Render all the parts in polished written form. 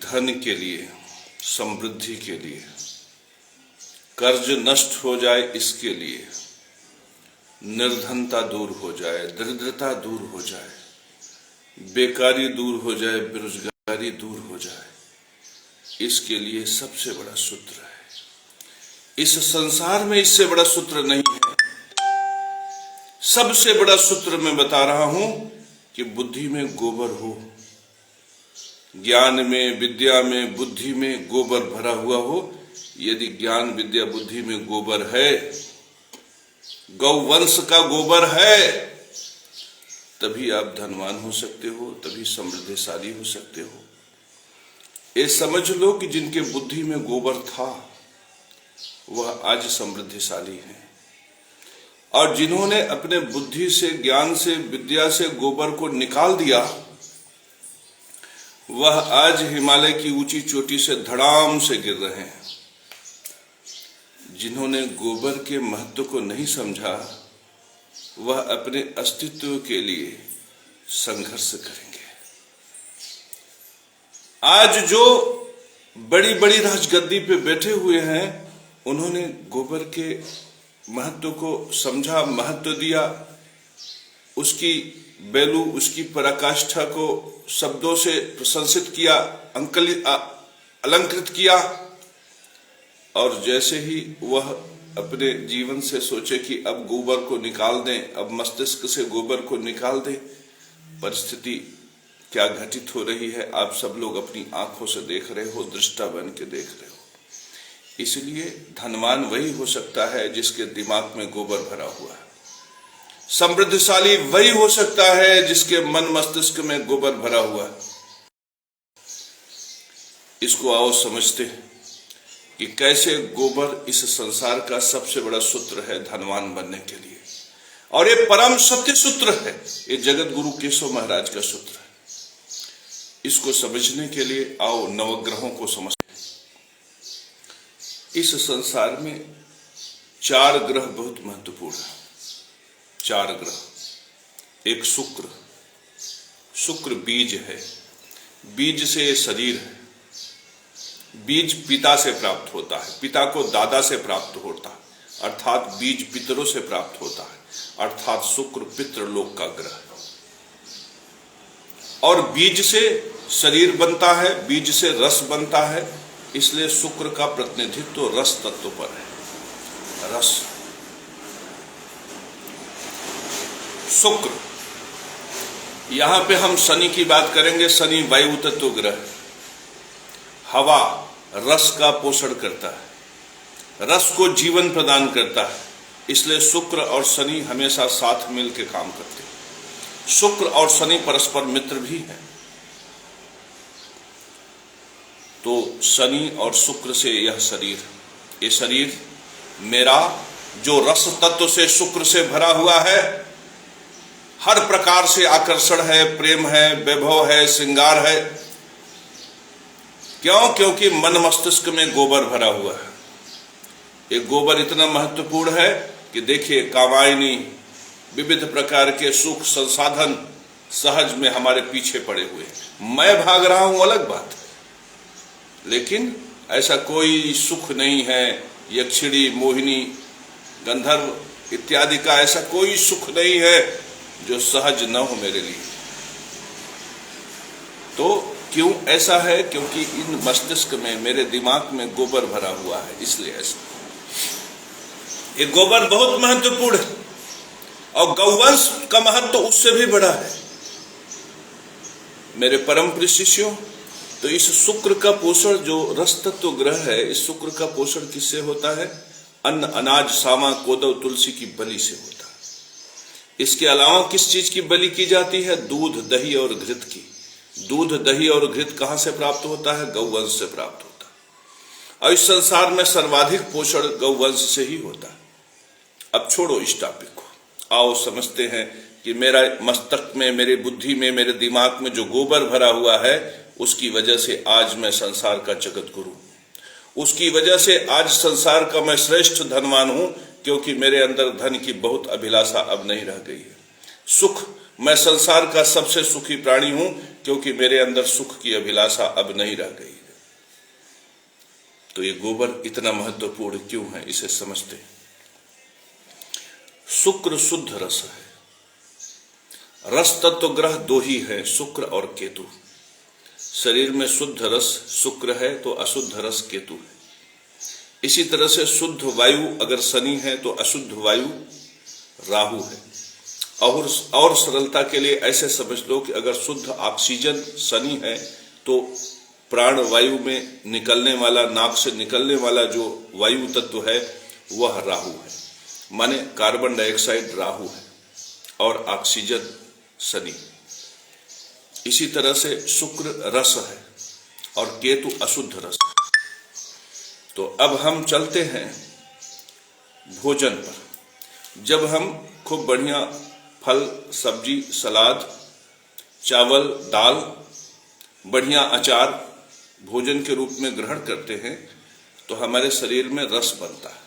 धन के लिए, समृद्धि के लिए, कर्ज नष्ट हो जाए इसके लिए, निर्धनता दूर हो जाए, दरिद्रता दूर हो जाए, बेकारी दूर हो जाए, बेरोजगारी दूर हो जाए, इसके लिए सबसे बड़ा सूत्र है। इस संसार में इससे बड़ा सूत्र नहीं है। सबसे बड़ा सूत्र मैं बता रहा हूं कि बुद्धि में गोबर हो, ज्ञान में, विद्या में, बुद्धि में गोबर भरा हुआ हो। यदि ज्ञान, विद्या, बुद्धि में गोबर है, गौवंश का गोबर है, तभी आप धनवान हो सकते हो, तभी समृद्धिशाली हो सकते हो। ये समझ लो कि जिनके बुद्धि में गोबर था वह आज समृद्धिशाली है, और जिन्होंने अपने बुद्धि से, ज्ञान से, विद्या से गोबर को निकाल दिया, वह आज हिमालय की ऊंची चोटी से धड़ाम से गिर रहे हैं। जिन्होंने गोबर के महत्व को नहीं समझा, वह अपने अस्तित्व के लिए संघर्ष करेंगे। आज जो बड़ी बड़ी राजगद्दी पे बैठे हुए हैं, उन्होंने गोबर के महत्व को समझा, महत्व दिया, उसकी वैल्यू, उसकी पराकाष्ठा को शब्दों से प्रशंसित किया, अलंकृत किया, और जैसे ही वह अपने जीवन से सोचे कि अब गोबर को निकाल दें, अब मस्तिष्क से गोबर को निकाल दें, परिस्थिति क्या घटित हो रही है आप सब लोग अपनी आंखों से देख रहे हो, दृष्टा बन के देख रहे हो। इसलिए धनवान वही हो सकता है जिसके दिमाग में गोबर भरा हुआ है। समृद्धशाली वही हो सकता है जिसके मन मस्तिष्क में गोबर भरा हुआ है। इसको आओ समझते हैं कि कैसे गोबर इस संसार का सबसे बड़ा सूत्र है धनवान बनने के लिए, और ये परम सत्य सूत्र है, ये जगत गुरु केशव महाराज का सूत्र है। इसको समझने के लिए आओ नवग्रहों को समझते हैं। इस संसार में 4 ग्रह बहुत महत्वपूर्ण है। 4 ग्रह। एक शुक्र, शुक्र बीज है, बीज से शरीर है। बीज पिता से प्राप्त होता है, पिता को दादा से प्राप्त होता है, अर्थात बीज पितरों से प्राप्त होता है, अर्थात शुक्र पितृलोक का ग्रह है। और बीज से शरीर बनता है, बीज से रस बनता है, इसलिए शुक्र का प्रतिनिधित्व रस तत्व पर है। रस, शुक्र। यहां पे हम शनि की बात करेंगे। शनि वायु तत्व ग्रह, हवा, रस का पोषण करता है, रस को जीवन प्रदान करता है, इसलिए शुक्र और शनि हमेशा साथ मिलकर काम करते हैं। शुक्र और शनि परस्पर मित्र भी हैं। तो शनि और शुक्र से यह शरीर, ये शरीर मेरा जो रस तत्व से, शुक्र से भरा हुआ है, हर प्रकार से आकर्षण है, प्रेम है, वैभव है, श्रृंगार है। क्यों? क्योंकि मन मस्तिष्क में गोबर भरा हुआ है। ये गोबर इतना महत्वपूर्ण है कि देखिए, कामायनी, विविध प्रकार के सुख संसाधन सहज में हमारे पीछे पड़े हुए। मैं भाग रहा हूं अलग बात, लेकिन ऐसा कोई सुख नहीं है, यक्षिणी, मोहिनी, गंधर्व इत्यादि का ऐसा कोई सुख नहीं है जो सहज न हो मेरे लिए। तो क्यों ऐसा है? क्योंकि इन मस्तिष्क में, मेरे दिमाग में गोबर भरा हुआ है, इसलिए ऐसा। ये गोबर बहुत महत्वपूर्ण है, और गौवंश का महत्व उससे भी बड़ा है। मेरे परम प्रिय शिष्यों, तो इस शुक्र का पोषण, जो रस तत्व ग्रह है, इस शुक्र का पोषण किससे होता है? अन्न, अनाज, सामा, कोदव, तुलसी की बलि से होता है। इसके अलावा किस चीज की बलि की जाती है? दूध, दही और घृत की। दूध, दही और घृत कहां से प्राप्त होता है? गौवंश से प्राप्त होता है। और इस संसार में सर्वाधिक पोषण गौवंश से ही होता है। अब छोड़ो इस टॉपिक को, आओ समझते हैं कि मेरा मस्तक में, मेरी बुद्धि में, मेरे दिमाग में जो गोबर भरा हुआ है, उसकी वजह से आज मैं संसार का जगत गुरु, उसकी वजह से आज संसार का मैं श्रेष्ठ धनवान हूं, क्योंकि मेरे अंदर धन की बहुत अभिलाषा अब नहीं रह गई है। सुख, मैं संसार का सबसे सुखी प्राणी हूं, क्योंकि मेरे अंदर सुख की अभिलाषा अब नहीं रह गई है। तो ये गोबर इतना महत्वपूर्ण क्यों है, इसे समझते हैं। शुक्र शुद्ध रस है। रस तत्व ग्रह दो ही है, शुक्र और केतु। शरीर में शुद्ध रस शुक्र है तो अशुद्ध रस केतु है। इसी तरह से शुद्ध वायु अगर शनि है तो अशुद्ध वायु राहु है। और सरलता के लिए ऐसे समझ लो कि अगर शुद्ध ऑक्सीजन शनि है तो प्राण वायु में निकलने वाला, नाक से निकलने वाला जो वायु तत्व है वह राहु है, माने कार्बन डाइऑक्साइड राहु है और ऑक्सीजन शनि। इसी तरह से शुक्र रस है और केतु अशुद्ध रस है। तो अब हम चलते हैं भोजन पर। जब हम खूब बढ़िया फल, सब्जी, सलाद, चावल, दाल, बढ़िया अचार भोजन के रूप में ग्रहण करते हैं तो हमारे शरीर में रस बनता है।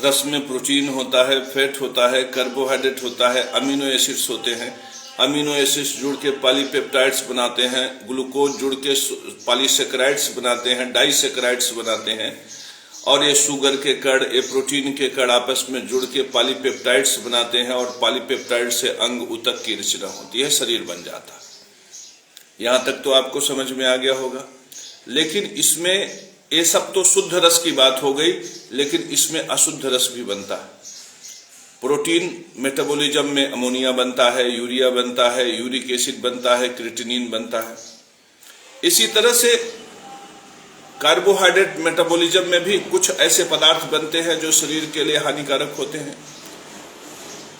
रस में प्रोटीन होता है, फैट होता है, कार्बोहाइड्रेट होता है, अमीनो एसिड्स होते हैं। अमीनो एसिड्स जुड़ के पॉलीपेप्टाइड्स बनाते हैं, ग्लूकोज जुड़ के पॉलीसेकेराइड्स बनाते हैं, डाइसेकेराइड्स बनाते हैं, और ये शुगर के कण, ये प्रोटीन के कण आपस में जुड़ के पॉलीपेप्टाइड्स बनाते हैं और पॉलीपेप्टाइड से अंग ऊतक की रचना होती है, शरीर बन जाता है। यहां तक तो आपको समझ में आ गया होगा। लेकिन इसमें ये सब तो शुद्ध रस की बात हो गई, लेकिन इसमें अशुद्ध रस भी बनता है। प्रोटीन मेटाबॉलिज्म में अमोनिया बनता है, यूरिया बनता है, यूरिक एसिड बनता है, क्रिएटिनिन बनता है। इसी तरह से कार्बोहाइड्रेट मेटाबॉलिज्म में भी कुछ ऐसे पदार्थ बनते हैं जो शरीर के लिए हानिकारक होते हैं।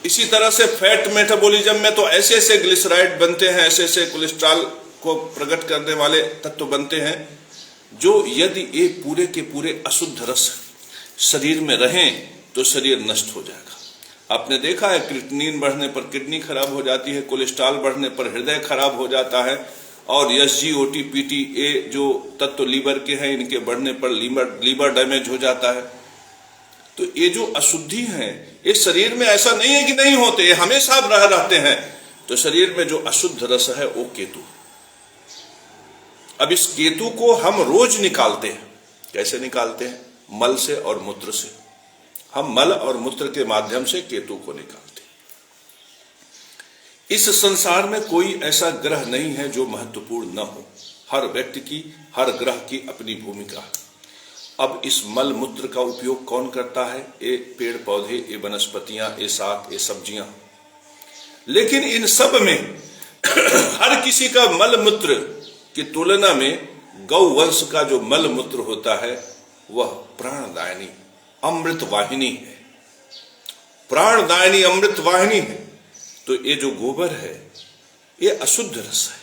इसी तरह से फैट मेटाबॉलिज्म में तो ऐसे ऐसे ग्लिसराइड बनते हैं, ऐसे ऐसे कोलेस्ट्रॉल को प्रकट करने वाले तत्व बनते हैं जो यदि ये पूरे के पूरे अशुद्ध रस शरीर में रहें तो शरीर नष्ट हो जाएगा। आपने देखा है क्रिएटिनिन बढ़ने पर किडनी खराब हो जाती है, कोलेस्ट्रॉल बढ़ने पर हृदय खराब हो जाता है, और SGOT PT ये जो तत्व लीवर के हैं इनके बढ़ने पर लीवर डैमेज हो जाता है। तो ये जो अशुद्धि है ये शरीर में ऐसा नहीं है कि नहीं होते, ये हमेशा रहते हैं। तो शरीर में जो अशुद्ध रस है वो केतु। अब इस केतु को हम रोज निकालते हैं। कैसे निकालते हैं? मल से और मूत्र से। हम मल और मूत्र के माध्यम से केतु को निकालते हैं। इस संसार में कोई ऐसा ग्रह नहीं है जो महत्वपूर्ण न हो। हर व्यक्ति की, हर ग्रह की अपनी भूमिका है। अब इस मल मूत्र का उपयोग कौन करता है? ये पेड़ पौधे, ये वनस्पतियां, ये शाक, ये सब्जियां। लेकिन इन सब में हर किसी का मल मूत्र की तुलना में गौ वंश का जो मल मूत्र होता है वह प्राणदायिनी अमृत वाहिनी है। प्राणदायिनी अमृत वाहिनी है। तो ये जो गोबर है ये अशुद्ध रस है।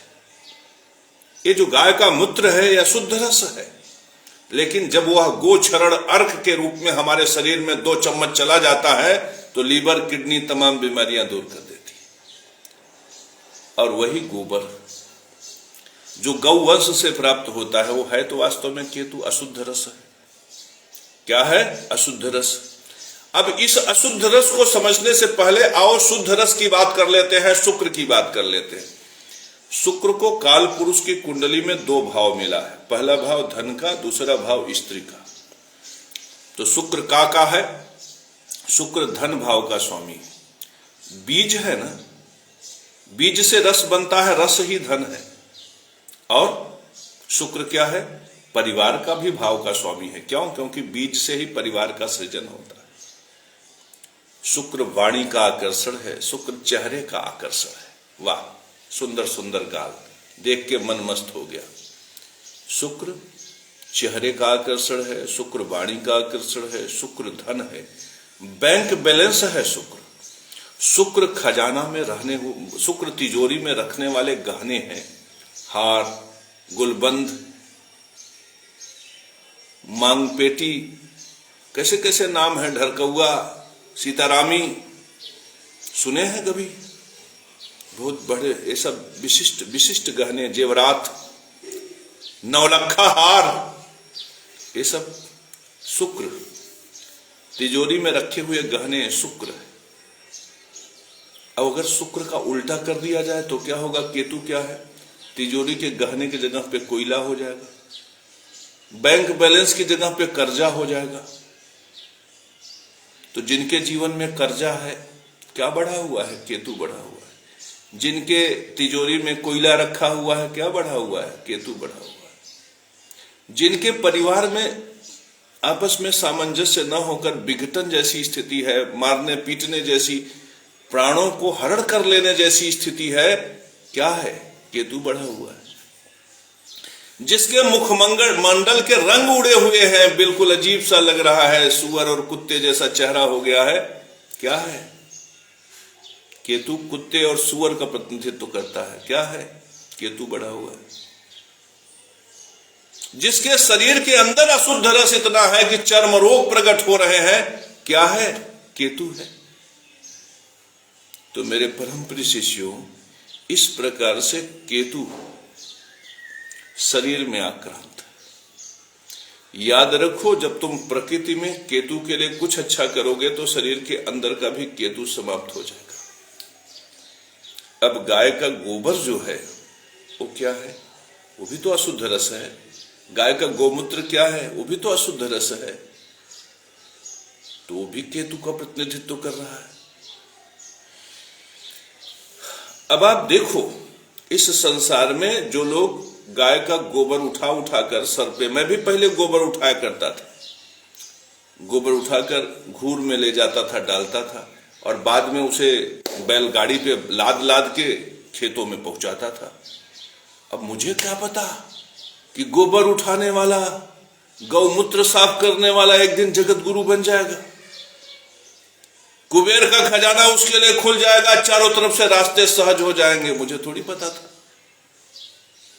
ये जो गाय का मूत्र है ये अशुद्ध रस है। लेकिन जब वह गोचरण अर्क के रूप में हमारे शरीर में 2 चम्मच चला जाता है तो लीवर, किडनी, तमाम बीमारियां दूर कर देती है। और वही गोबर जो गौवंश से प्राप्त होता है वो है तो वास्तव में केतु अशुद्ध रस है। क्या है? अशुद्ध रस। अब इस अशुद्ध रस को समझने से पहले आओ शुद्ध रस की बात कर लेते हैं, शुक्र की बात कर लेते हैं। शुक्र को काल पुरुष की कुंडली में 2 भाव मिला है। पहला भाव धन का, दूसरा भाव स्त्री का। तो शुक्र का है? शुक्र धन भाव का स्वामी है। बीज है ना, बीज से रस बनता है, रस ही धन है। और शुक्र क्या है? परिवार का भी भाव का स्वामी है। क्यों? क्योंकि बीज से ही परिवार का सृजन होता है। शुक्र वाणी का आकर्षण है, शुक्र चेहरे का आकर्षण है। वाह, सुंदर सुंदर गाल देख के मन मस्त हो गया। शुक्र चेहरे का आकर्षण है, शुक्र वाणी का आकर्षण है, शुक्र धन है, बैंक बैलेंस है। शुक्र खजाना में रहने, शुक्र तिजोरी में रखने वाले गहने हैं। हार, गुलबंद, मांगपेटी, कैसे कैसे नाम है, ढरकौआ, सीतारामी, सुने हैं कभी? बहुत बड़े ये सब विशिष्ट विशिष्ट गहने, जेवरात, नौलखा हार, ये सब शुक्र तिजोरी में रखे हुए गहने शुक्र है। अब अगर शुक्र का उल्टा कर दिया जाए तो क्या होगा? केतु क्या है? तिजोरी के गहने की जगह पे कोयला हो जाएगा, बैंक बैलेंस की जगह पे कर्जा हो जाएगा। तो जिनके जीवन में कर्जा है, क्या बढ़ा हुआ है? केतु बढ़ा हुआ है। जिनके तिजोरी में कोयला रखा हुआ है, क्या बढ़ा हुआ है? केतु बढ़ा हुआ है। जिनके परिवार में आपस में सामंजस्य न होकर विघटन जैसी स्थिति है, मारने पीटने जैसी, प्राणों को हरण कर लेने जैसी स्थिति है, क्या है? केतु बढ़ा हुआ है। जिसके मुखमंडल के रंग उड़े हुए हैं, बिल्कुल अजीब सा लग रहा है, सुअर और कुत्ते जैसा चेहरा हो गया है, क्या है? केतु कुत्ते और सुअर का प्रतिनिधित्व करता है। क्या है? केतु बढ़ा हुआ है। जिसके शरीर के अंदर अशुद्ध रस इतना है कि चर्म रोग प्रकट हो रहे हैं, क्या है? केतु है। तो मेरे परम प्रिय शिष्यों, इस प्रकार से केतु शरीर में आक्रांत है। याद रखो, जब तुम प्रकृति में केतु के लिए कुछ अच्छा करोगे तो शरीर के अंदर का भी केतु समाप्त हो जाएगा। अब गाय का गोबर जो है वो क्या है? वो भी तो अशुद्ध रस है। गाय का गोमूत्र क्या है? वो भी तो अशुद्ध रस है। तो वो भी केतु का प्रतिनिधित्व कर रहा है। अब आप देखो, इस संसार में जो लोग गाय का गोबर उठा उठाकर सर पे, मैं भी पहले गोबर उठाया करता था, गोबर उठाकर घूर में ले जाता था, डालता था, और बाद में उसे बैलगाड़ी पे लाद लाद के खेतों में पहुंचाता था। अब मुझे क्या पता कि गोबर उठाने वाला, गौमूत्र साफ करने वाला एक दिन जगत गुरु बन जाएगा, कुबेर का खजाना उसके लिए खुल जाएगा, चारों तरफ से रास्ते सहज हो जाएंगे। मुझे थोड़ी पता था।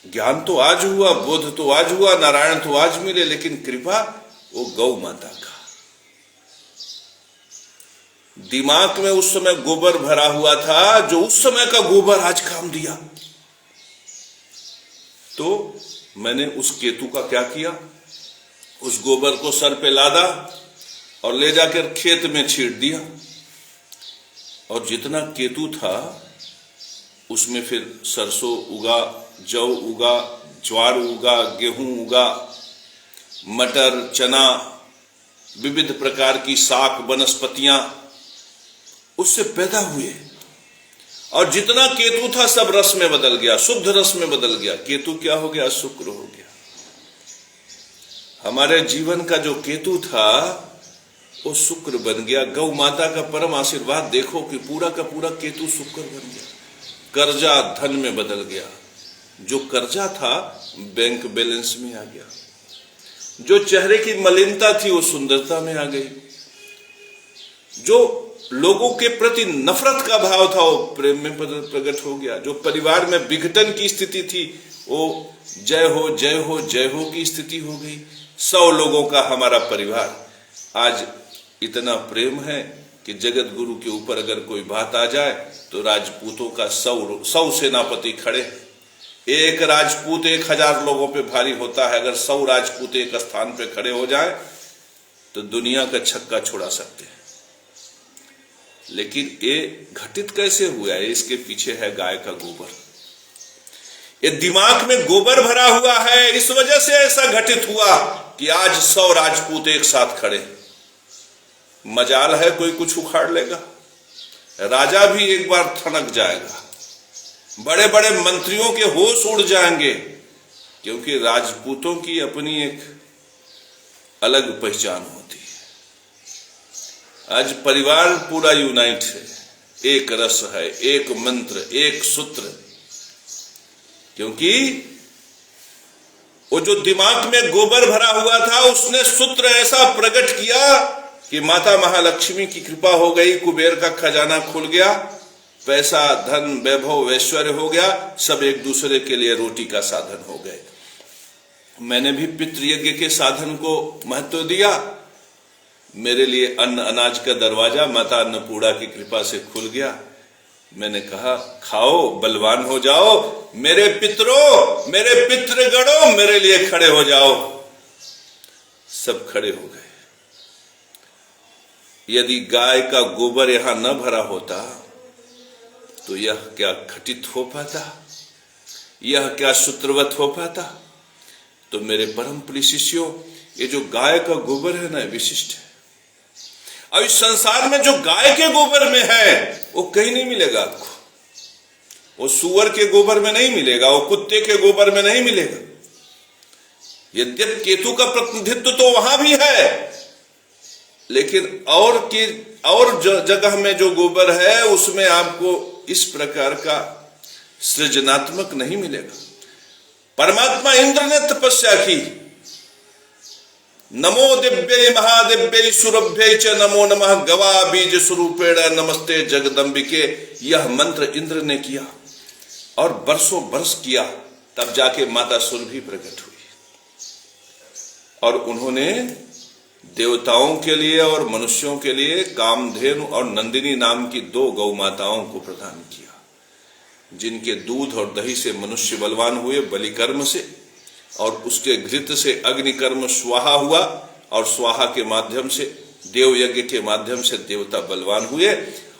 ज्ञान तो आज हुआ, बोध तो आज हुआ, नारायण तो आज मिले, लेकिन कृपा वो गौ माता का। दिमाग में उस समय गोबर भरा हुआ था, जो उस समय का गोबर आज काम दिया। तो मैंने उस केतु का क्या किया? उस गोबर को सर पे लादा और ले जाकर खेत में छींट दिया, और जितना केतु था उसमें फिर सरसों उगा, जौ उगा, ज्वार उगा, गेहूं उगा, मटर, चना, विविध प्रकार की शाक वनस्पतियां उससे पैदा हुए। और जितना केतु था सब रस में बदल गया, शुद्ध रस में बदल गया। केतु क्या हो गया? शुक्र हो गया। हमारे जीवन का जो केतु था वो शुक्र बन गया। गौ माता का परम आशीर्वाद देखो कि पूरा का पूरा केतु शुक्र बन गया। कर्जा धन में बदल गया। जो कर्जा था बैंक बैलेंस में आ गया। जो चेहरे की मलिनता थी वो सुंदरता में आ गई। जो लोगों के प्रति नफरत का भाव था वो प्रेम में प्रकट हो गया। जो परिवार में विघटन की स्थिति थी वो जय हो जय हो जय हो की स्थिति हो गई। 100 लोगों का हमारा परिवार आज इतना प्रेम है कि जगत गुरु के ऊपर अगर कोई बात आ जाए तो राजपूतों का 100 सेनापति खड़े। एक राजपूत 1000 लोगों पे भारी होता है। अगर 100 राजपूत एक स्थान पे खड़े हो जाए तो दुनिया का छक्का छोड़ा सकते हैं। लेकिन ये घटित कैसे हुआ है? इसके पीछे है गाय का गोबर। ये दिमाग में गोबर भरा हुआ है, इस वजह से ऐसा घटित हुआ कि आज 100 राजपूत एक साथ खड़े। मजाल है कोई कुछ उखाड़ लेगा, राजा भी एक बार थनक जाएगा, बड़े बड़े मंत्रियों के होश उड़ जाएंगे, क्योंकि राजपूतों की अपनी एक अलग पहचान होती है। आज परिवार पूरा यूनाइट है, एक रस है, एक मंत्र, एक सूत्र। क्योंकि वो जो दिमाग में गोबर भरा हुआ था उसने सूत्र ऐसा प्रकट किया कि माता महालक्ष्मी की कृपा हो गई, कुबेर का खजाना खुल गया, पैसा धन वैभव ऐश्वर्य हो गया, सब एक दूसरे के लिए रोटी का साधन हो गए। मैंने भी पितृयज्ञ के साधन को महत्व दिया। मेरे लिए अन्न अनाज का दरवाजा माता अन्नपूर्णा की कृपा से खुल गया। मैंने कहा खाओ, बलवान हो जाओ, मेरे पितरों, मेरे पितृगणों, मेरे लिए खड़े हो जाओ। सब खड़े हो गए। यदि गाय का गोबर यहां न भरा होता तो यह क्या घटित हो पाता, यह क्या सूत्रवत हो पाता। तो मेरे परम प्रिय शिष्यों, ये जो गाय का गोबर है ना, विशिष्ट है। अब इस संसार में जो गाय के गोबर में है वो कहीं नहीं मिलेगा आपको। वो सूअर के गोबर में नहीं मिलेगा, वो कुत्ते के गोबर में नहीं मिलेगा। यद्यपि केतु का प्रतिनिधित्व तो वहां भी है, लेकिन और जगह में जो गोबर है उसमें आपको इस प्रकार का सृजनात्मक नहीं मिलेगा। परमात्मा इंद्र ने तपस्या की, नमो दिव्यै महादिव्यै सुरभ्यै च नमो नमः गवा बीज स्वरूपेण नमस्ते जगदम्बिके। यह मंत्र इंद्र ने किया और बरसों बरस किया, तब जाके माता सुरभि प्रकट हुई और उन्होंने देवताओं के लिए और मनुष्यों के लिए कामधेनु और नंदिनी नाम की 2 गौ माताओं को प्रदान किया, जिनके दूध और दही से मनुष्य बलवान हुए बलिकर्म से, और उसके घृत से अग्निकर्म स्वाहा हुआ, और स्वाहा के माध्यम से देव यज्ञ के माध्यम से देवता बलवान हुए।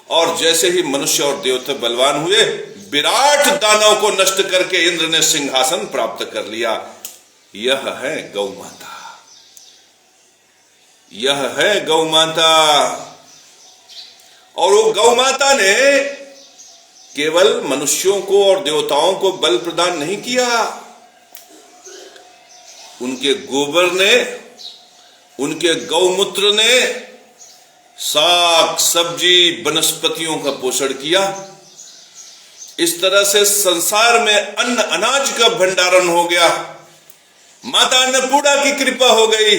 और जैसे ही मनुष्य और देवता बलवान हुए, विराट दानव को नष्ट करके इंद्र ने सिंहासन प्राप्त कर लिया। यह है गौ माता, यह है गौ माता। और वो गौ माता ने केवल मनुष्यों को और देवताओं को बल प्रदान नहीं किया, उनके गोबर ने, उनके गौमूत्र ने साग सब्जी वनस्पतियों का पोषण किया। इस तरह से संसार में अन्न अनाज का भंडारण हो गया। माता अन्नपूर्णा की कृपा हो गई,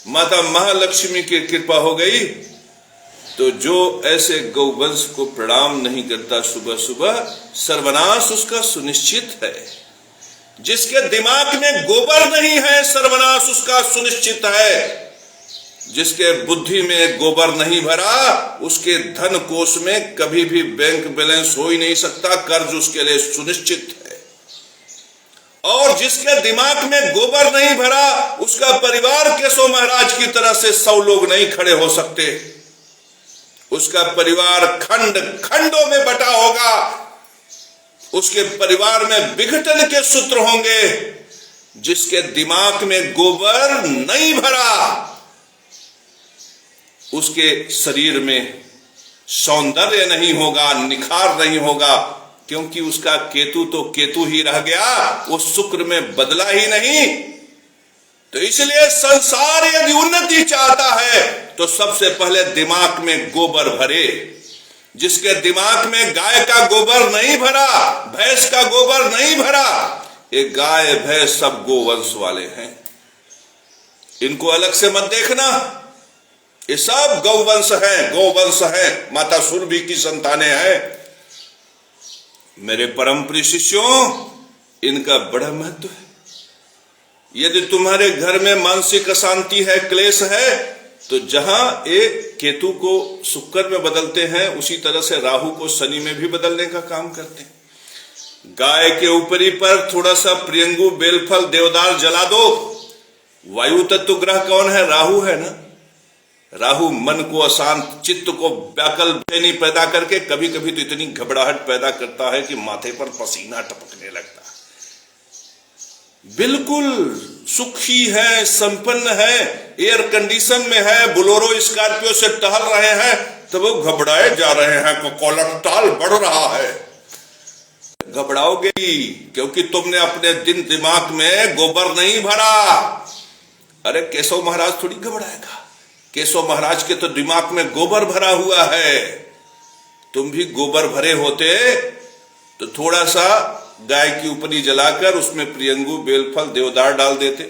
माता महालक्ष्मी की कृपा हो गई। तो जो ऐसे गौवंश को प्रणाम नहीं करता सुबह सुबह, सर्वनाश उसका सुनिश्चित है। जिसके दिमाग में गोबर नहीं है, सर्वनाश उसका सुनिश्चित है। जिसके बुद्धि में गोबर नहीं भरा, उसके धन कोष में कभी भी बैंक बैलेंस हो ही नहीं सकता, कर्ज उसके लिए सुनिश्चित है। और जिसके दिमाग में गोबर नहीं भरा, उसका परिवार केशव महाराज की तरह से 100 लोग नहीं खड़े हो सकते। उसका परिवार खंड खंडों में बटा होगा। उसके परिवार में विघटन के सूत्र होंगे। जिसके दिमाग में गोबर नहीं भरा, उसके शरीर में सौंदर्य नहीं होगा, निखार नहीं होगा, क्योंकि उसका केतु तो केतु ही रह गया, वो शुक्र में बदला ही नहीं। तो इसलिए संसार यदि उन्नति चाहता है तो सबसे पहले दिमाग में गोबर भरे। जिसके दिमाग में गाय का गोबर नहीं भरा, भैंस का गोबर नहीं भरा, ये गाय भैंस सब गोवंश वाले हैं, इनको अलग से मत देखना। ये सब गौवंश हैं, गोवंश हैं, माता सुरभि की संतानें हैं। मेरे परम प्रिय शिष्यों, इनका बड़ा महत्व है। यदि तुम्हारे घर में मानसिक अशांति है, क्लेश है, तो जहां एक केतु को शुक्र में बदलते हैं, उसी तरह से राहु को शनि में भी बदलने का काम करते हैं। गाय के ऊपरी पर थोड़ा सा प्रियंगु, बेलफल, देवदार जला दो। वायु तत्व ग्रह कौन है? राहु है ना। राहु मन को अशांत, चित्त को व्याकुल बेचैनी पैदा करके कभी कभी तो इतनी घबराहट पैदा करता है कि माथे पर पसीना टपकने लगता है। बिल्कुल सुखी है, संपन्न है, एयर कंडीशन में है, बोलेरो स्कॉर्पियो से टहल रहे हैं, तो वो घबराए जा रहे हैं, कोलेस्ट्रॉल बढ़ रहा है। घबराओगे ही, क्योंकि तुमने अपने दिमाग में गोबर नहीं भरा। अरे केशव महाराज थोड़ी घबराएगा, केशव महाराज के तो दिमाग में गोबर भरा हुआ है। तुम भी गोबर भरे होते तो थोड़ा सा गाय की उपनी जलाकर उसमें प्रियंगु, बेलफल, देवदार डाल देते,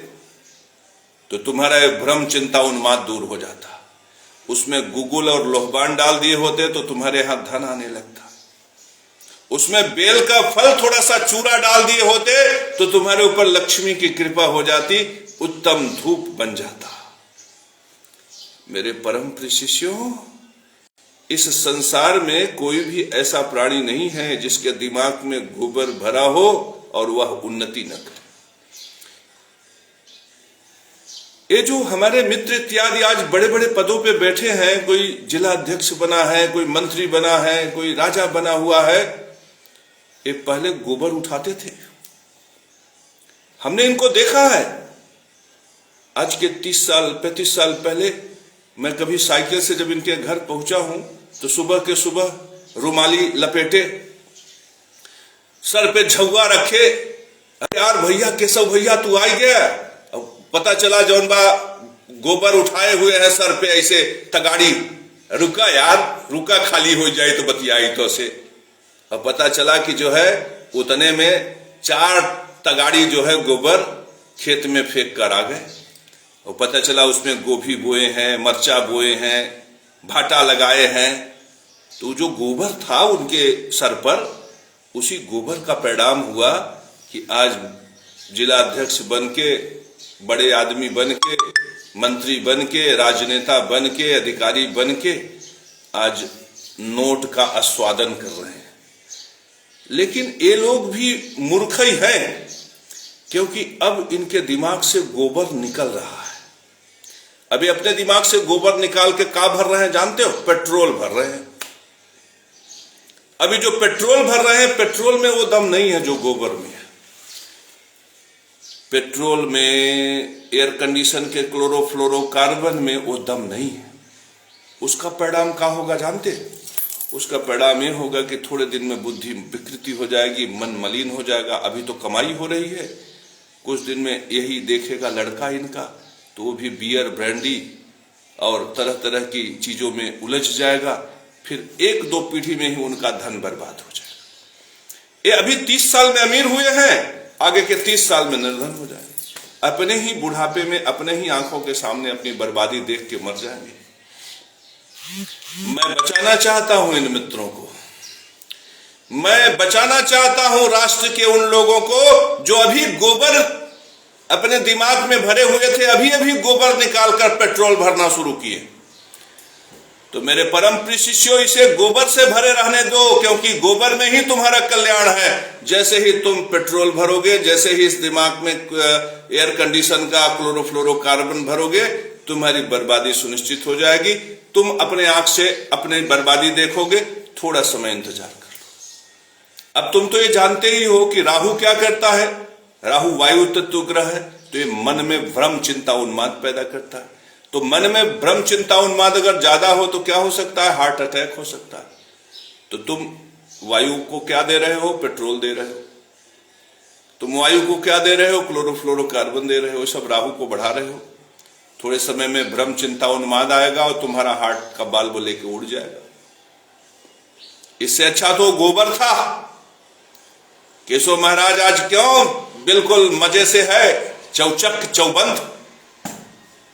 तो तुम्हारा भ्रम, चिंता, उन्माद दूर हो जाता। उसमें गुगुल और लोहबान डाल दिए होते तो तुम्हारे यहां धन आने लगता। उसमें बेल का फल थोड़ा सा चूरा डाल दिए होते तो तुम्हारे ऊपर लक्ष्मी की कृपा हो जाती, उत्तम धूप बन जाता। मेरे परम प्रिय शिष्यों, इस संसार में कोई भी ऐसा प्राणी नहीं है जिसके दिमाग में गोबर भरा हो और वह उन्नति न करे। ये जो हमारे मित्र इत्यादि आज बड़े बड़े पदों पे बैठे हैं, कोई जिला अध्यक्ष बना है, कोई मंत्री बना है, कोई राजा बना हुआ है, ये पहले गोबर उठाते थे, हमने इनको देखा है। आज के 30 साल 35 साल पहले मैं कभी साइकिल से जब इनके घर पहुंचा हूं तो सुबह के सुबह रुमाली लपेटे, सर पे झुग्गा रखे, यार भैया केशव भैया तू आ गया। अब पता चला जौन बा गोबर उठाए हुए है सर पे ऐसे तगाड़ी, रुका यार रुका खाली हो जाए तो बतियाई तो से। अब पता चला कि जो है उतने में 4 तगाड़ी जो है गोबर खेत में फेंक कर आ गए। और पता चला उसमें गोभी बोए हैं, मरचा बोए हैं, भाटा लगाए हैं। तो जो गोबर था उनके सर पर, उसी गोबर का परिणाम हुआ कि आज जिला अध्यक्ष बन के, बड़े आदमी बन के, मंत्री बन के, राजनेता बन के, अधिकारी बन के आज नोट का आस्वादन कर रहे हैं। लेकिन ये लोग भी मूर्ख ही हैं, क्योंकि अब इनके दिमाग से गोबर निकल रहा है। अभी अपने दिमाग से गोबर निकाल के क्या भर रहे हैं जानते हो? पेट्रोल भर रहे हैं। अभी जो पेट्रोल भर रहे हैं, पेट्रोल में वो दम नहीं है जो गोबर में है। पेट्रोल में, एयर कंडीशन के क्लोरोफ्लोरोकार्बन में वो दम नहीं है। उसका परिणाम क्या होगा जानते? उसका परिणाम ये होगा कि थोड़े दिन में बुद्धि विकृति हो जाएगी, मन मलिन हो जाएगा। अभी तो कमाई हो रही है, कुछ दिन में यही देखेगा लड़का इनका तो वो भी बियर ब्रांडी और तरह तरह की चीजों में उलझ जाएगा। फिर 1-2 पीढ़ी में ही उनका धन बर्बाद हो जाएगा। ये अभी 30 साल में अमीर हुए हैं, आगे के 30 साल में निर्धन हो जाएंगे। अपने ही बुढ़ापे में अपने ही आंखों के सामने अपनी बर्बादी देख के मर जाएंगे। मैं बचाना चाहता हूं इन मित्रों को, मैं बचाना चाहता हूं राष्ट्र के उन लोगों को जो अभी गोबर अपने दिमाग में भरे हुए थे, अभी अभी गोबर निकालकर पेट्रोल भरना शुरू किए। तो मेरे परम प्रिय शिष्यों, इसे गोबर से भरे रहने दो, क्योंकि गोबर में ही तुम्हारा कल्याण है। जैसे ही तुम पेट्रोल भरोगे, जैसे ही इस दिमाग में एयर कंडीशन का क्लोरोफ्लोरोकार्बन भरोगे, तुम्हारी बर्बादी सुनिश्चित हो जाएगी। तुम अपने आंख से अपनी बर्बादी देखोगे। थोड़ा समय इंतजार कर लो। अब तुम तो ये जानते ही हो कि राहु क्या करता है। राहु वायु तत्व ग्रह है, तो ये मन में भ्रम चिंता उन्माद पैदा करता है। तो मन में भ्रम चिंता उन्माद अगर ज्यादा हो तो क्या हो सकता है? हार्ट अटैक हो सकता है। तो तुम वायु को क्या दे रहे हो? पेट्रोल दे रहे हो। तुम वायु को क्या दे रहे हो? क्लोरोफ्लोरोकार्बन दे रहे हो। सब राहु को बढ़ा रहे हो। थोड़े समय में भ्रम चिंता उन्माद आएगा और तुम्हारा हार्ट का बाल्ब लेके उड़ जाएगा। इससे अच्छा तो गोबर था। केशव महाराज आज क्यों बिल्कुल मजे से है, चौचक चौबंद।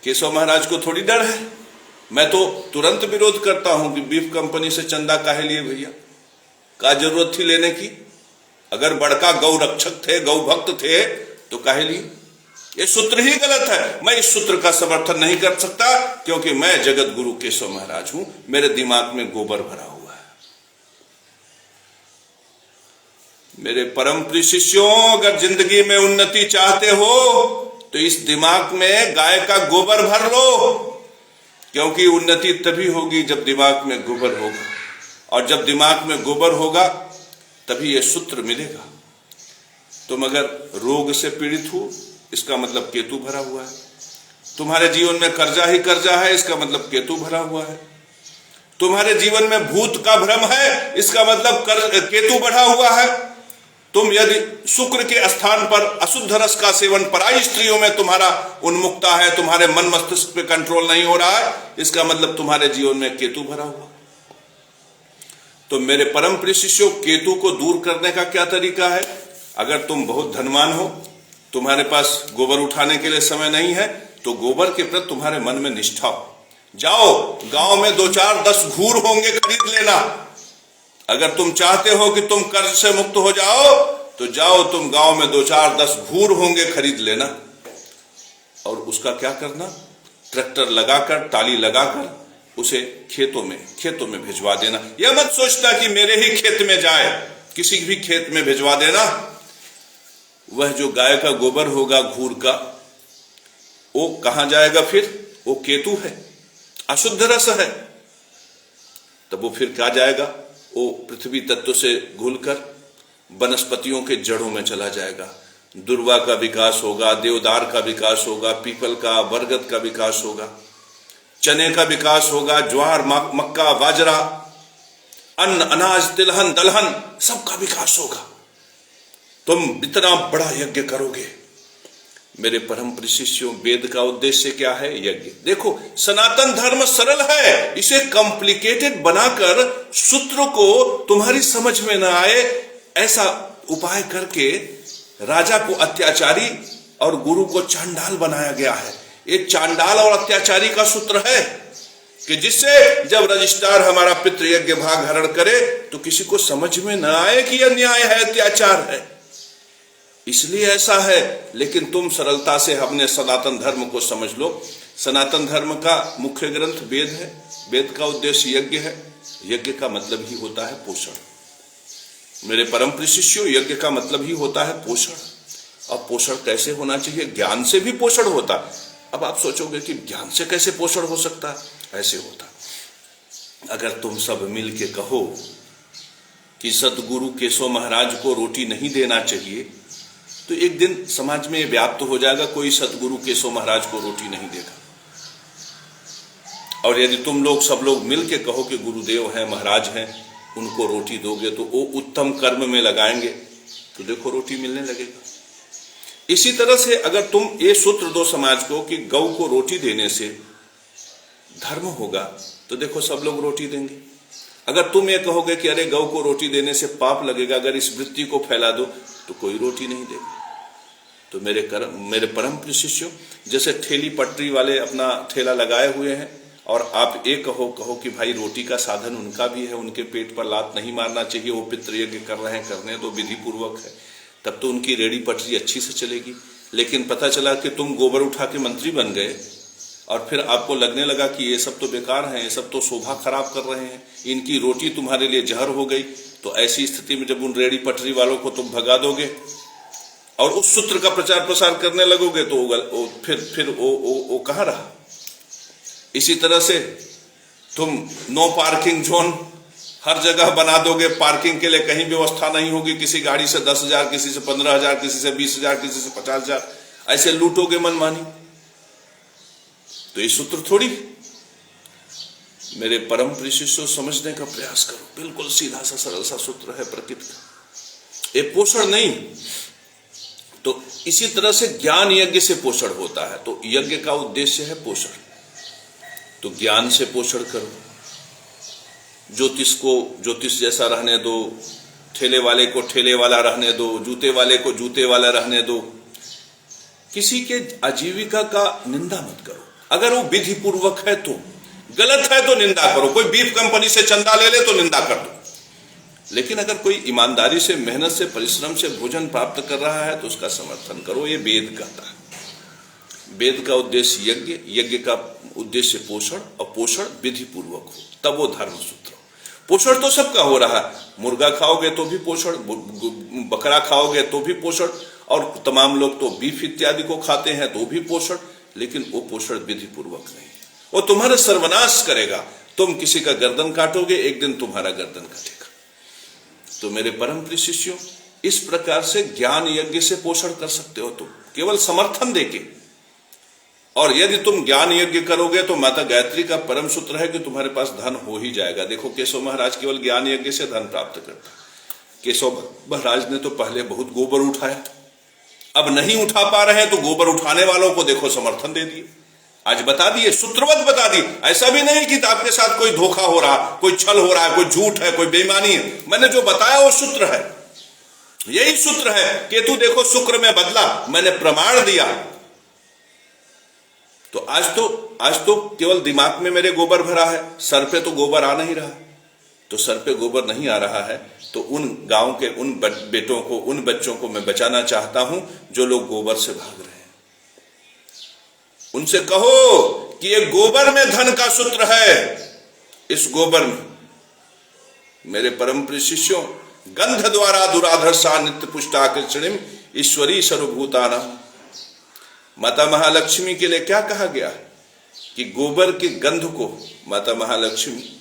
केशव महाराज को थोड़ी डर है। मैं तो तुरंत विरोध करता हूं कि बीफ कंपनी से चंदा काहे लिए भैया? क्या जरूरत थी लेने की? अगर बड़का गौ रक्षक थे, गौ भक्त थे, तो काहे लिए? ये सूत्र ही गलत है। मैं इस सूत्र का समर्थन नहीं कर सकता, क्योंकि मैं जगत गुरु केशव महाराज हूं। मेरे दिमाग में गोबर भरा हुआ है। मेरे परम प्रिय शिष्यों, अगर जिंदगी में उन्नति चाहते हो तो इस दिमाग में गाय का गोबर भर लो, क्योंकि उन्नति तभी होगी जब दिमाग में गोबर होगा। और जब दिमाग में गोबर होगा तभी यह सूत्र मिलेगा। तुम अगर रोग से पीड़ित हो, इसका मतलब केतु भरा हुआ है। तुम्हारे जीवन में कर्जा ही कर्जा है, इसका मतलब केतु भरा हुआ है। तुम्हारे जीवन में भूत का भ्रम है, इसका मतलब केतु बढ़ा हुआ है। तुम यदि शुक्र के स्थान पर अशुद्ध रस का सेवन पराई स्त्रियों में तुम्हारा उन्मुखता है, तुम्हारे मन मस्तिष्क पे कंट्रोल नहीं हो रहा है, इसका मतलब तुम्हारे जीवन में केतु भरा हुआ। तो मेरे परम प्रिय शिष्यों, केतु को दूर करने का क्या तरीका है? अगर तुम बहुत धनवान हो, तुम्हारे पास गोबर उठाने के लिए समय नहीं है, तो गोबर के प्रति तुम्हारे मन में निष्ठा हो। जाओ गांव में 2-4-10 घूर होंगे, खरीद लेना। अगर तुम चाहते हो कि तुम कर्ज से मुक्त हो जाओ, तो जाओ तुम गांव में 2-4-10 घूर होंगे, खरीद लेना। और उसका क्या करना? ट्रैक्टर लगाकर, टाली लगाकर उसे खेतों में भिजवा देना। यह मत सोचना कि मेरे ही खेत में जाए, किसी भी खेत में भिजवा देना। वह जो गाय का गोबर होगा घूर का, वो कहां जाएगा? फिर वो केतु है, अशुद्ध रस है। तब वो फिर क्या जाएगा? वो पृथ्वी तत्व से घुलकर वनस्पतियों के जड़ों में चला जाएगा। दुर्वा का विकास होगा, देवदार का विकास होगा, पीपल का, बरगद का विकास होगा, चने का विकास होगा, ज्वार, मक्का, बाजरा, अन्न, अनाज, तिलहन, दलहन, सबका विकास होगा। तुम इतना बड़ा यज्ञ करोगे। मेरे परम प्रिय शिष्यों, वेद का उद्देश्य क्या है? यज्ञ। देखो, सनातन धर्म सरल है, इसे कॉम्प्लिकेटेड बनाकर सूत्र को तुम्हारी समझ में ना आए ऐसा उपाय करके राजा को अत्याचारी और गुरु को चांडाल बनाया गया है। एक चांडाल और अत्याचारी का सूत्र है कि जिससे जब रजिस्ट्रार हमारा पितृ यज्ञ भाग हरण करे तो किसी को समझ में ना आए कि यह न्याय है, अत्याचार है, इसलिए ऐसा है। लेकिन तुम सरलता से अपने सनातन धर्म को समझ लो। सनातन धर्म का मुख्य ग्रंथ वेद है, वेद का उद्देश्य यज्ञ है, यज्ञ का मतलब ही होता है पोषण। मेरे परम प्रिय शिष्यों, यज्ञ का मतलब ही होता है पोषण। और पोषण कैसे होना चाहिए? ज्ञान से भी पोषण होता। अब आप सोचोगे कि ज्ञान से कैसे पोषण हो सकता है? ऐसे होता, अगर तुम सब मिल के कहो कि सतगुरु केशव महाराज को रोटी नहीं देना चाहिए, तो एक दिन समाज में व्याप्त हो जाएगा, कोई सतगुरु केशव महाराज को रोटी नहीं देगा। और यदि तुम लोग सब लोग मिल के कहो कि गुरुदेव हैं, महाराज हैं, उनको रोटी दोगे तो वो उत्तम कर्म में लगाएंगे, तो देखो रोटी मिलने लगेगा। इसी तरह से अगर तुम ये सूत्र दो समाज को कि गौ को रोटी देने से धर्म होगा, तो देखो सब लोग रोटी देंगे। अगर तुम ये कहोगे कि अरे गौ को रोटी देने से पाप लगेगा, अगर इस वृत्ति को फैला दो, तो कोई रोटी नहीं देगा। तो मेरे परम प्रिय शिष्यों, जैसे ठेली पटरी वाले अपना ठेला लगाए हुए हैं और आप ये कहो कि भाई रोटी का साधन उनका भी है, उनके पेट पर लात नहीं मारना चाहिए, वो पितृयज्ञ कर रहे हैं, करने तो विधि पूर्वक है, तब तो उनकी रेडी पटरी अच्छी से चलेगी। लेकिन पता चला कि तुम गोबर उठा के मंत्री बन गए और फिर आपको लगने लगा कि ये सब तो बेकार हैं, ये सब तो शोभा खराब कर रहे हैं, इनकी रोटी तुम्हारे लिए जहर हो गई। तो ऐसी स्थिति में जब उन रेडी पटरी वालों को तुम भगा दोगे और उस सूत्र का प्रचार प्रसार करने लगोगे, तो फिर वो कहाँ रहा? इसी तरह से तुम नो पार्किंग जोन हर जगह बना दोगे, पार्किंग के लिए कहीं व्यवस्था नहीं होगी, किसी गाड़ी से 10,000, किसी से 15,000, किसी से 20,000, किसी से 50,000, ऐसे लूटोगे मनमानी, तो ये सूत्र थोड़ी। मेरे परम प्रिय शिष्यों, समझने का प्रयास करो, बिल्कुल सीधा सा सरल सा सूत्र है प्रकृति का, ये पोषण नहीं। तो इसी तरह से ज्ञान यज्ञ से पोषण होता है, तो यज्ञ का उद्देश्य है पोषण, तो ज्ञान से पोषण करो। ज्योतिष को ज्योतिष जैसा रहने दो, ठेले वाले को ठेले वाला रहने दो, जूते वाले को जूते वाला रहने दो, किसी के आजीविका का निंदा मत करो। अगर वो विधि पूर्वक है तो, गलत है तो निंदा करो। कोई बीफ कंपनी से चंदा ले ले तो निंदा कर दो, लेकिन अगर कोई ईमानदारी से, मेहनत से, परिश्रम से भोजन प्राप्त कर रहा है तो उसका समर्थन करो। ये वेद कहता है। वेद का उद्देश्य यज्ञ, यज्ञ का उद्देश्य पोषण, और पोषण विधि पूर्वक हो, तब वो धर्म सूत्र हो। पोषण तो सबका हो रहा है, मुर्गा खाओगे तो भी पोषण, बकरा खाओगे तो भी पोषण, और तमाम लोग तो बीफ इत्यादि को खाते हैं तो भी पोषण, लेकिन वो पोषण विधि पूर्वक नहीं, वो तुम्हारा सर्वनाश करेगा। तुम किसी का गर्दन काटोगे, एक दिन तुम्हारा गर्दन कटेगा। तो मेरे परम प्रिय शिष्यों, इस प्रकार से ज्ञान यज्ञ से पोषण कर सकते हो तुम, केवल समर्थन देके। और यदि तुम ज्ञान यज्ञ करोगे तो माता गायत्री का परम सूत्र है कि तुम्हारे पास धन हो ही जाएगा। देखो, केशव महाराज केवल ज्ञान यज्ञ से धन प्राप्त करता। केशव महाराज ने तो पहले बहुत गोबर उठाया, अब नहीं उठा पा रहे हैं तो गोबर उठाने वालों को देखो समर्थन दे दिए, आज बता दिए, सूत्रवत बता दिए। ऐसा भी नहीं कि आपके साथ कोई धोखा हो रहा, कोई छल हो रहा है, कोई झूठ है, कोई बेईमानी है। मैंने जो बताया वो सूत्र है, यही सूत्र है। केतु देखो शुक्र में बदला, मैंने प्रमाण दिया। तो आज तो केवल दिमाग में मेरे गोबर भरा है, सर पे तो गोबर आ नहीं रहा। तो सर पे गोबर नहीं आ रहा है तो उन गांव के उन बेटों को, उन बच्चों को मैं बचाना चाहता हूं जो लोग गोबर से भाग रहे हैं। उनसे कहो कि ये गोबर में धन का सूत्र है। इस गोबर में मेरे परम प्रिय शिष्यों, गंध द्वारा दुराधर सा नित्य पुष्टाकृष्णिम ईश्वरी सर्वभूतानां। माता महालक्ष्मी के लिए क्या कहा गया कि गोबर के गंध को, माता महालक्ष्मी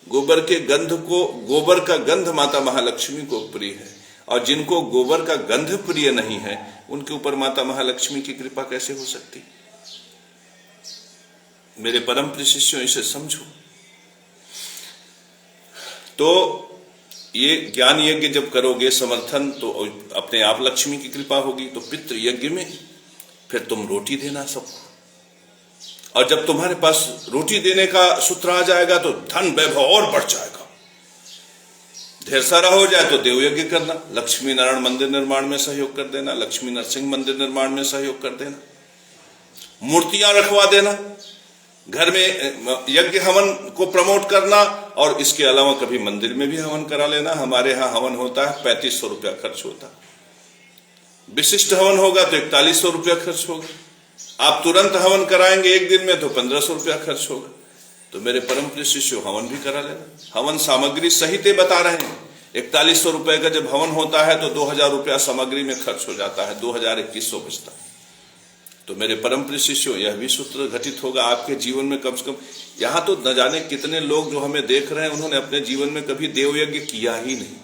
गोबर के गंध को, गोबर का गंध माता महालक्ष्मी को प्रिय है। और जिनको गोबर का गंध प्रिय नहीं है उनके ऊपर माता महालक्ष्मी की कृपा कैसे हो सकती? मेरे परम प्रिय शिष्यों, इसे समझो। तो ये ज्ञान यज्ञ जब करोगे समर्थन, तो अपने आप लक्ष्मी की कृपा होगी। तो पितृ यज्ञ में फिर तुम रोटी देना सबको, और जब तुम्हारे पास रोटी देने का सूत्र आ जाएगा तो धन वैभव और बढ़ जाएगा। ढेर सारा हो जाए तो देव यज्ञ करना, लक्ष्मी नारायण मंदिर निर्माण में सहयोग कर देना, लक्ष्मी नरसिंह मंदिर निर्माण में सहयोग कर देना, मूर्तियां रखवा देना, घर में यज्ञ हवन को प्रमोट करना, और इसके अलावा कभी मंदिर में भी हवन करा लेना। हमारे यहाँ हवन होता है 3500 रुपया खर्च होता है, विशिष्ट हवन होगा तो 4100 रुपया खर्च होगा, आप तुरंत हवन कराएंगे एक दिन में तो 1500 रुपया खर्च होगा। तो मेरे परम प्रिय शिष्यों, हवन भी करा लेना। हवन सामग्री सहित बता रहे हैं, 4100 रुपए का जब हवन होता है तो 2000 रुपया सामग्री में खर्च हो जाता है, 2100 बचता है। तो मेरे परम प्रिय शिष्यों, यह भी सूत्र घटित होगा आपके जीवन में। कम से कम यहाँ तो न जाने कितने लोग जो हमें देख रहे हैं उन्होंने अपने जीवन में कभी देव यज्ञ किया ही नहीं।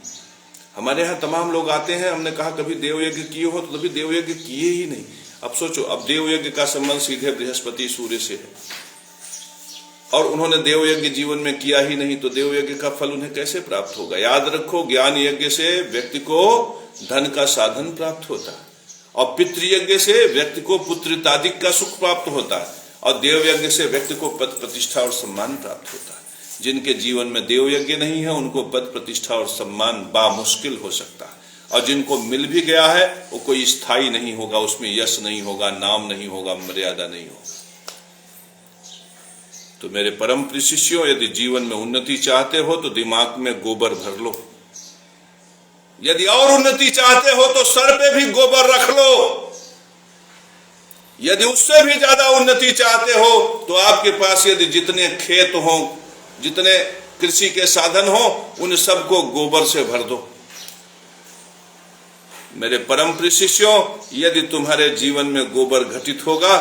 हमारे यहाँ तमाम लोग आते हैं, हमने कहा कभी देव यज्ञ किए हो, तो कभी देव यज्ञ किए ही नहीं। अब सोचो, अब देव यज्ञ का संबंध सीधे बृहस्पति सूर्य से है, और उन्होंने देव यज्ञ जीवन में किया ही नहीं, तो देव यज्ञ का फल उन्हें कैसे प्राप्त होगा? याद रखो, ज्ञान यज्ञ से व्यक्ति को धन का साधन प्राप्त होता है, और पितृयज्ञ से व्यक्ति को पुत्रितादिक का सुख प्राप्त होता है, और देव यज्ञ से व्यक्ति को पद प्रतिष्ठा और सम्मान प्राप्त होता है। जिनके जीवन में देव यज्ञ नहीं है उनको पद प्रतिष्ठा और सम्मान बामुश्किल हो सकता है, और जिनको मिल भी गया है वो कोई स्थायी नहीं होगा, उसमें यश नहीं होगा, नाम नहीं होगा, मर्यादा नहीं होगा। तो मेरे परम प्रिय शिष्यों, यदि जीवन में उन्नति चाहते हो तो दिमाग में गोबर भर लो। यदि और उन्नति चाहते हो तो सर पे भी गोबर रख लो। यदि उससे भी ज्यादा उन्नति चाहते हो तो आपके पास यदि जितने खेत हो, जितने कृषि के साधन हो, उन सबको गोबर से भर दो। मेरे परम प्रिय शिष्यों, यदि तुम्हारे जीवन में गोबर घटित होगा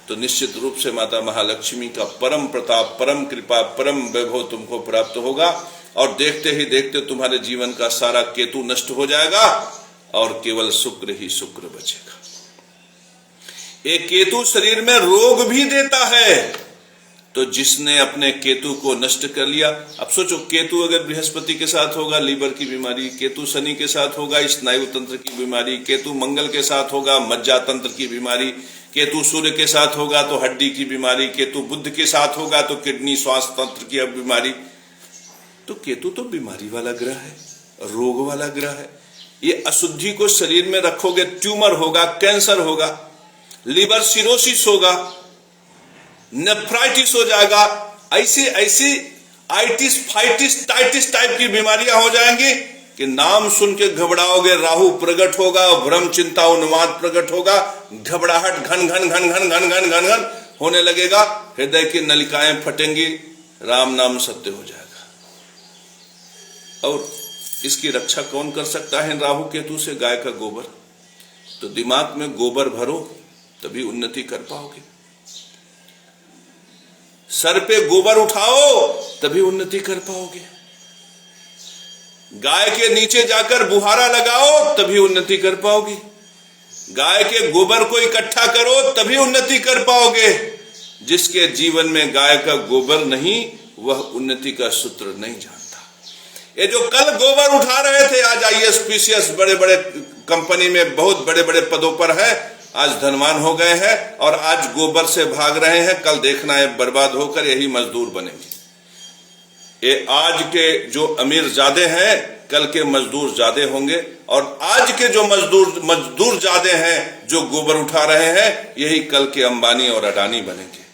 तो निश्चित रूप से माता महालक्ष्मी का परम प्रताप, परम कृपा, परम वैभव तुमको प्राप्त होगा, और देखते ही देखते तुम्हारे जीवन का सारा केतु नष्ट हो जाएगा और केवल शुक्र ही शुक्र बचेगा। एक केतु शरीर में रोग भी देता है, तो जिसने अपने केतु को नष्ट कर लिया, अब सोचो, केतु अगर बृहस्पति के साथ होगा लीवर की बीमारी, केतु शनि के साथ होगा स्नायु तंत्र की बीमारी, केतु मंगल के साथ होगा मज्जा तंत्र की बीमारी, केतु सूर्य के साथ होगा तो हड्डी की बीमारी, केतु बुध के साथ होगा तो किडनी श्वास तंत्र की बीमारी। तो केतु तो बीमारी वाला ग्रह है, रोग वाला ग्रह है। ये अशुद्धि को शरीर में रखोगे, ट्यूमर होगा, कैंसर होगा, लीवर सिरोसिस होगा, नेफ्राइटिस हो जाएगा, ऐसी ऐसी आइटिस, फाइटिस, टाइटिस टाइप की बीमारियां हो जाएंगी कि नाम सुन के घबराओगे। राहु प्रकट होगा, भ्रम चिंता उन्माद प्रकट होगा, घबराहट घन घन घन घन घन घन घन घन होने लगेगा, हृदय की नलिकाएं फटेंगी, राम नाम सत्य हो जाएगा। और इसकी रक्षा कौन कर सकता है राहु केतु से? गाय का गोबर। तो दिमाग में गोबर भरो तभी उन्नति कर पाओगे। सर पे गोबर उठाओ तभी उन्नति कर पाओगे। गाय के नीचे जाकर बुहारा लगाओ तभी उन्नति कर पाओगे। गाय के गोबर को इकट्ठा करो तभी उन्नति कर पाओगे। जिसके जीवन में गाय का गोबर नहीं, वह उन्नति का सूत्र नहीं जानता। ये जो कल गोबर उठा रहे थे, आज आईएएस पीसीएस बड़े बड़े कंपनी में बहुत बड़े बड़े पदों पर है, आज धनवान हो गए हैं और आज गोबर से भाग रहे हैं। कल देखना है बर्बाद होकर यही मजदूर बनेंगे। ये आज के जो अमीर ज्यादा हैं, कल के मजदूर ज्यादा होंगे, और आज के जो मजदूर ज्यादा हैं जो गोबर उठा रहे हैं, यही कल के अंबानी और अडानी बनेंगे।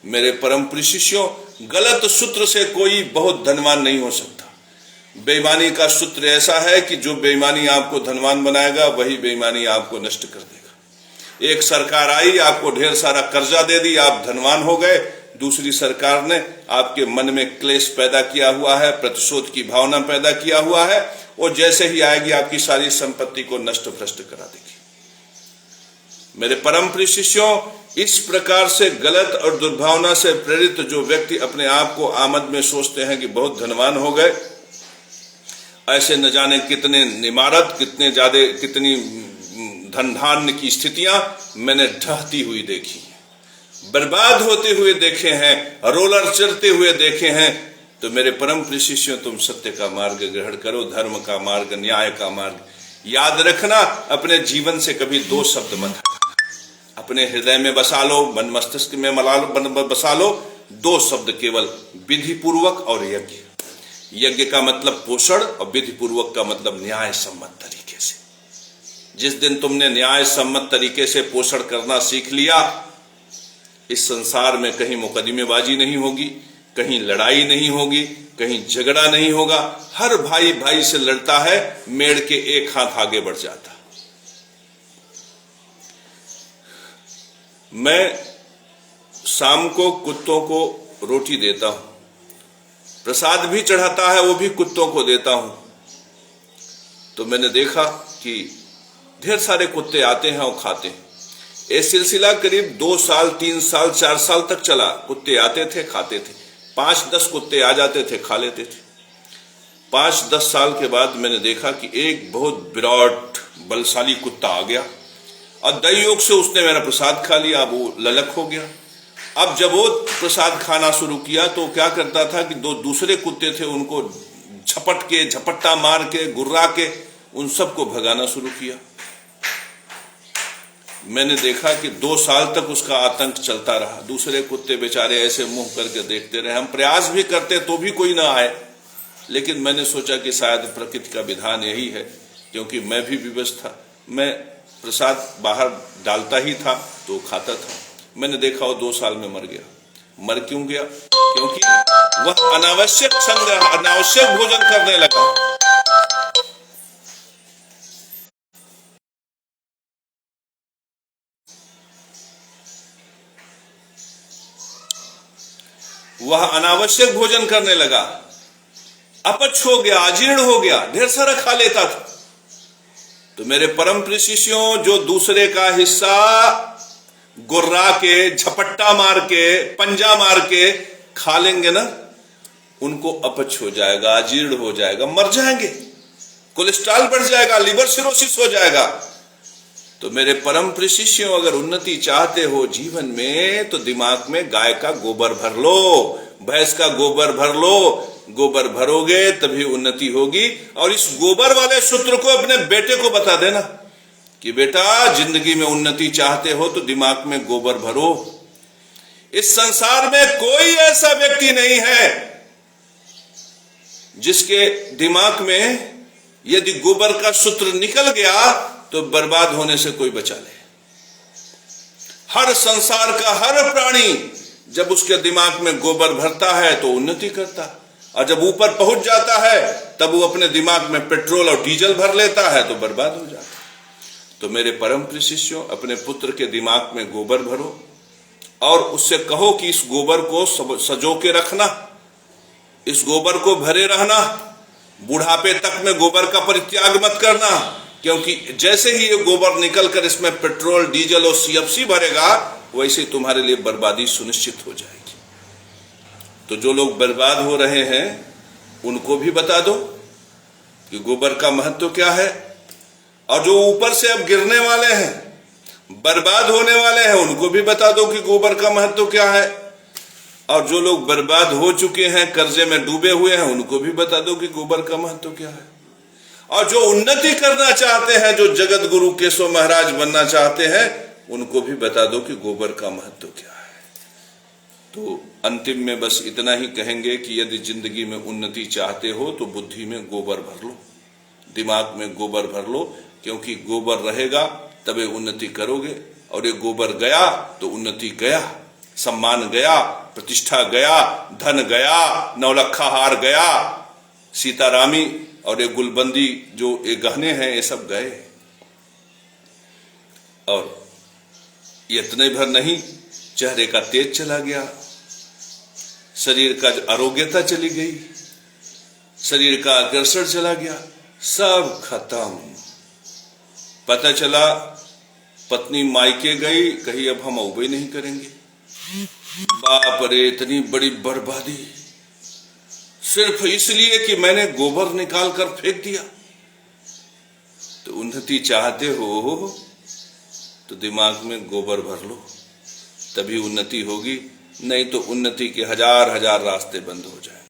मेरे परम प्रिय शिष्यों, गलत सूत्र से कोई बहुत धनवान नहीं हो सकता। बेईमानी का सूत्र ऐसा है कि जो बेईमानी आपको धनवान बनाएगा, वही बेईमानी आपको नष्ट कर देगा। एक सरकार आई, आपको ढेर सारा कर्जा दे दी, आप धनवान हो गए। दूसरी सरकार ने आपके मन में क्लेश पैदा किया हुआ है, प्रतिशोध की भावना पैदा किया हुआ है, और जैसे ही आएगी आपकी सारी संपत्ति को नष्ट भ्रष्ट करा देगी। मेरे परम प्रिय शिष्यों, इस प्रकार से गलत और दुर्भावना से प्रेरित जो व्यक्ति अपने आप को आमद में सोचते हैं कि बहुत धनवान हो गए, ऐसे न जाने कितने इमारत, कितने ज्यादा, कितनी धन धान्य की स्थितियां मैंने ढहती हुई देखी, बर्बाद होते हुए देखे हैं, रोलर चलते हुए देखे हैं। तो मेरे परम प्रिय शिष्यों, तुम सत्य का मार्ग ग्रहण करो, धर्म का मार्ग, न्याय का मार्ग। याद रखना, अपने जीवन से कभी दो शब्द मत हटाना, अपने हृदय में बसा लो, मन मस्तिष्क में बसा लो, दो शब्द केवल, विधि पूर्वक और यज्ञ। यज्ञ का मतलब पोषण और विधि पूर्वक का मतलब न्याय सम्मत तरीके से। जिस दिन तुमने न्याय सम्मत तरीके से पोषण करना सीख लिया, इस संसार में कहीं मुकदमेबाजी नहीं होगी, कहीं लड़ाई नहीं होगी, कहीं झगड़ा नहीं होगा। हर भाई भाई से लड़ता है, मेढ़ के एक हाथ आगे बढ़ जाता। मैं शाम को कुत्तों को रोटी देता हूं, प्रसाद भी चढ़ाता है, वो भी कुत्तों को देता हूं। तो मैंने देखा कि ढेर सारे कुत्ते आते हैं और खाते हैं। ये सिलसिला करीब 2 साल, 3 साल, 4 साल तक चला। कुत्ते आते थे, खाते थे, 5-10 कुत्ते आ जाते थे, खा लेते थे। 5-10 साल के बाद मैंने देखा कि एक बहुत विराट बलशाली कुत्ता आ गया और दैयोग से उसने मेरा प्रसाद खा लिया। अब वो ललक हो गया। अब जब वो प्रसाद खाना शुरू किया तो क्या करता था कि 2 दूसरे कुत्ते थे, उनको झपट के, झपट्टा मार के, गुर्रा के उन सबको भगाना शुरू किया। मैंने देखा कि 2 साल तक उसका आतंक चलता रहा। दूसरे कुत्ते बेचारे ऐसे मुंह करके देखते रहे। हम प्रयास भी करते तो भी कोई ना आए, लेकिन मैंने सोचा कि शायद प्रकृति का विधान यही है, क्योंकि मैं भी विवश था। मैं प्रसाद बाहर डालता ही था तो खाता था। मैंने देखा वो 2 साल में मर गया। मर क्यों गया? क्योंकि वह अनावश्यक संग्रह, अनावश्यक भोजन करने लगा। वह अनावश्यक भोजन करने लगा, अपच हो गया, अजीर्ण हो गया, ढेर सारा खा लेता था। तो मेरे परम प्रिय शिष्यों, जो दूसरे का हिस्सा गुर्रा के, झपट्टा मार के, पंजा मार के खा लेंगे ना, उनको अपच हो जाएगा, अजीर्ण हो जाएगा, मर जाएंगे, कोलेस्ट्रॉल बढ़ जाएगा, लिवर सिरोसिस हो जाएगा। तो मेरे परम प्रिय शिष्यों, अगर उन्नति चाहते हो जीवन में, तो दिमाग में गाय का गोबर भर लो, भैंस का गोबर भर लो। गोबर भरोगे तभी उन्नति होगी। और इस गोबर वाले सूत्र को अपने बेटे को बता देना कि बेटा, जिंदगी में उन्नति चाहते हो तो दिमाग में गोबर भरो। इस संसार में कोई ऐसा व्यक्ति नहीं है जिसके दिमाग में यदि गोबर का सूत्र निकल गया तो बर्बाद होने से कोई बचा ले। हर संसार का हर प्राणी जब उसके दिमाग में गोबर भरता है तो उन्नति करता है, और जब ऊपर पहुंच जाता है तब वो अपने दिमाग में पेट्रोल और डीजल भर लेता है तो बर्बाद हो जाता है। तो मेरे परम प्रिय शिष्यों, अपने पुत्र के दिमाग में गोबर भरो और उससे कहो कि इस गोबर को सजो के रखना, इस गोबर को भरे रहना, बुढ़ापे तक में गोबर का परित्याग मत करना, क्योंकि जैसे ही ये गोबर निकलकर इसमें पेट्रोल, डीजल और सीएफसी भरेगा, वैसे तुम्हारे लिए बर्बादी सुनिश्चित हो जाएगी। तो जो लोग बर्बाद हो रहे हैं उनको भी बता दो कि गोबर का महत्व क्या है, और जो ऊपर से अब गिरने वाले हैं, बर्बाद होने वाले हैं, उनको भी बता दो कि गोबर का महत्व क्या है। और जो लोग बर्बाद हो चुके हैं, कर्जे में डूबे हुए हैं, उनको भी बता दो कि गोबर का महत्व क्या है। और जो उन्नति करना चाहते हैं, जो जगत गुरु केशव महाराज बनना चाहते हैं, उनको भी बता दो कि गोबर का महत्व क्या है। तो अंतिम में बस इतना ही कहेंगे कि यदि जिंदगी में उन्नति चाहते हो तो बुद्धि में गोबर भर लो, दिमाग में गोबर भर लो, क्योंकि गोबर रहेगा तबे उन्नति करोगे। और ये गोबर गया तो उन्नति गया, सम्मान गया, प्रतिष्ठा गया, धन गया, नौलखा हार गया, सीतारामी और ये गुलबंदी जो ये गहने हैं, ये सब गए। और इतने भर नहीं, चेहरे का तेज चला गया, शरीर का आरोग्यता चली गई, शरीर का आकर्षण चला गया, सब खत्म। पता चला पत्नी मायके गई, कही अब हम औबे नहीं करेंगे। बाप रे, इतनी बड़ी बर्बादी, सिर्फ इसलिए कि मैंने गोबर निकाल कर फेंक दिया। तो उन्नति चाहते हो तो दिमाग में गोबर भर लो, तभी उन्नति होगी, नहीं तो उन्नति के हजार हजार रास्ते बंद हो जाए।